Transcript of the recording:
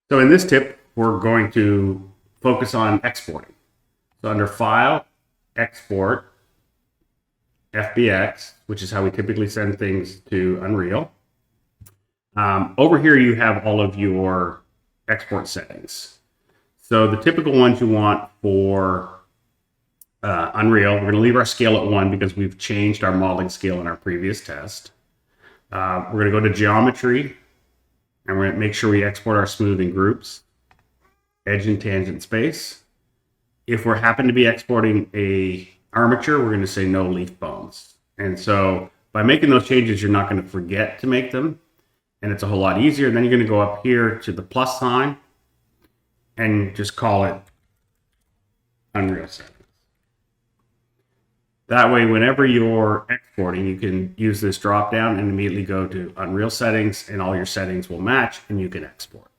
So in this tip, we're going to focus on exporting. So under File, Export, FBX, which is how we typically send things to Unreal. Over here, you have all of your export settings. So the typical ones you want for Unreal, we're going to leave our scale at 1 because we've changed our modeling scale in our previous test. We're going to go to Geometry, and we're going to make sure we export our smooth in groups, edge and tangent space. If we're happen to be exporting a armature, we're going to say no leaf bones. And so by making those changes, you're not going to forget to make them, and it's a whole lot easier. And then you're going to go up here to the plus sign and just call it Unreal Settings. That way, whenever you're exporting, you can use this drop down and immediately go to Unreal Settings, and all your settings will match, and you can export.